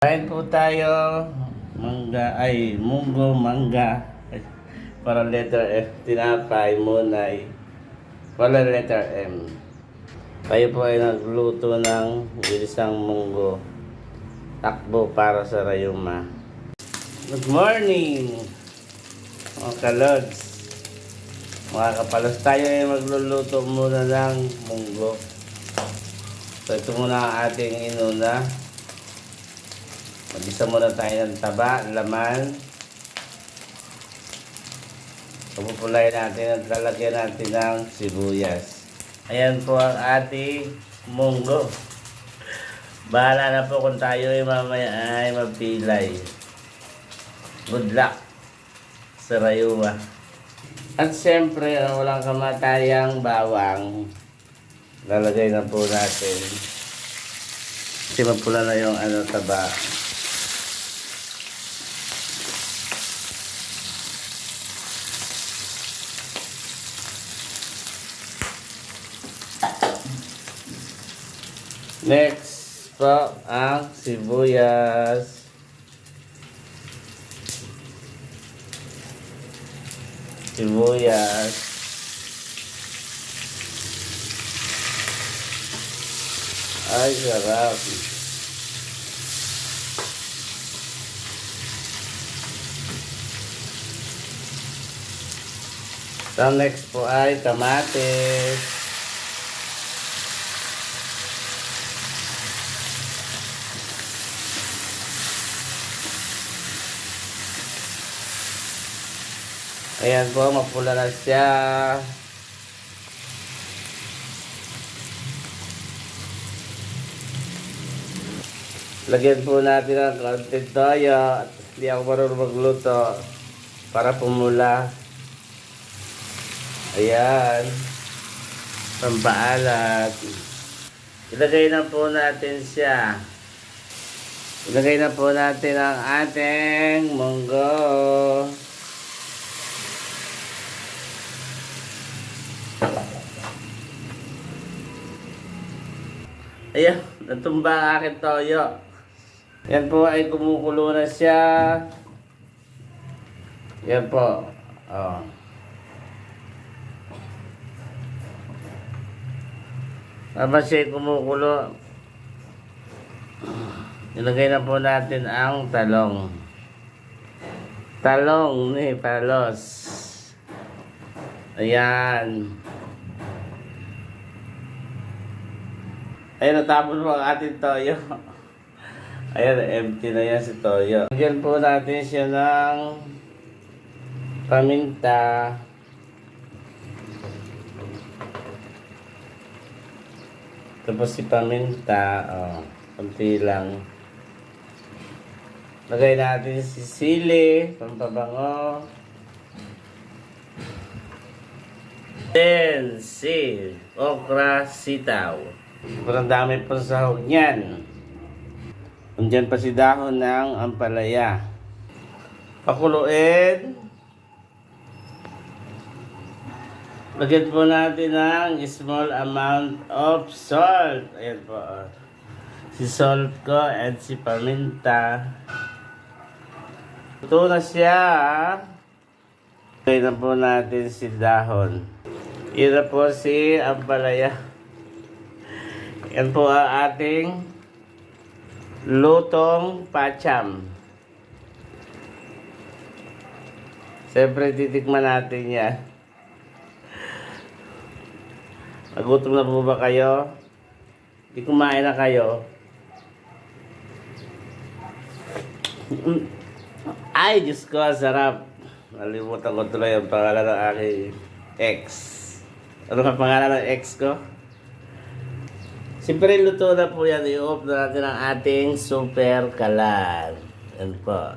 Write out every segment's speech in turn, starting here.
Kain po tayo. Munggo, mangga. Para letter F, tinapay, munay. Para letter M. Tayo po ay nagluto ng isang munggo. Takbo para sa rayuma. Good morning, mga kalods. Mga kapalos, tayo ay magluluto muna ng munggo. So ito muna ang ating inuna. Mag-isa muna tayo ng taba, laman. Pupulayin natin at lalagyan natin ng sibuyas. Ayan po ang ating munggo. Bahala na po kung tayo ay mamaya ay mapilay. Good luck sa rayuwa. At siyempre, walang kamatayang bawang. Lalagay na po natin. Kasi mapula na yung taba. Next po ang sibuyas. Ay, sarap. So next po ay kamatis. Ayan po, mapula na siya. Lagyan po natin ng konting toyo. Hindi ako marunong magluto para pumula. Ayan. Pampaalat. Ilagay na po natin siya. Ilagay na po natin ang ating munggo. Ayan, natumba ang aking toyo. Yan po ay kumukulo na siya. Yan po. Oh. Habang siya kumukulo, ilagay na po natin ang talong. Talong ni Palos. Ayan. Ayan, natapos po ang ating toyo. Ayan, empty na yan si toyo. Lagyan po natin siya ng paminta. Tapos si paminta, konti lang. Lagay natin si sili, pampabango. Then si okra sitaw. Parang dami pa sa sahog niyan. Nandiyan pa si dahon ng ampalaya. Pakuluin. Lagyan po natin ng small amount of salt. Ayan po. Si salt ko and si paminta. Ito na siya. Lagyan na po natin si dahon. Yan na po si ampalaya. Yan po ang ating lutong pacham. Siyempre, titikman natin yan. Nagutom na po ba kayo? Di kumain na kayo? Ay, Diyos ko, sarap. Nalimutan ko tuloy ang pangalan ng aking ex. Ano ang pangalan ng ex ko? Siyempre, luto na po yan. I-off na natin ang ating super kalan. Yan po.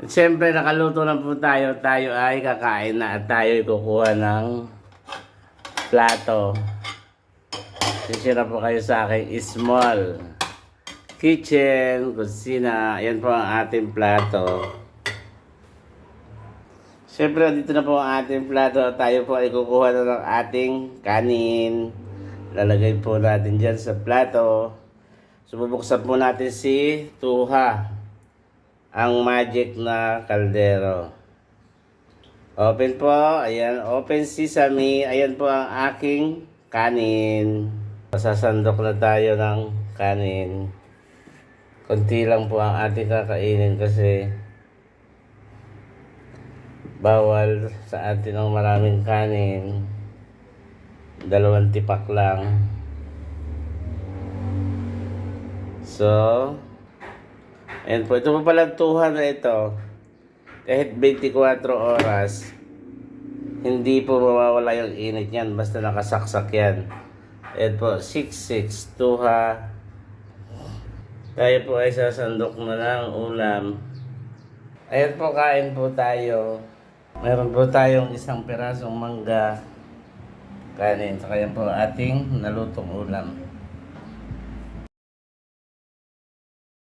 At siyempre, nakaluto na po tayo. Tayo ay kakain na at tayo ay kukuha ng plato. Sisira po kayo sa aking small kitchen, kusina. Yan po ang ating plato. Siyempre, dito na po ang ating plato. Tayo po ay kukuha na ng ating kanin. Lalagay po natin dyan sa plato. So, bubuksan po natin si Tuha, ang magic na kaldero. Open po. Ayan, open sesame. Ayan po ang aking kanin. Sasandok na tayo ng kanin. Konti lang po ang ating kakainin kasi bawal sa atin ang maraming kanin. 2 tipak lang. So, ayan po. Ito po pala tuha na ito. Kahit 24 oras, hindi po mawawala yung init niyan. Basta nakasaksak yan. Ayan po, 6-6 tuha. Tayo po ay sasandok na ng ulam. Ayan po, kain po tayo. Meron po tayong isang pirasong mangga, kanin, saka yan po ating nalutong ulam.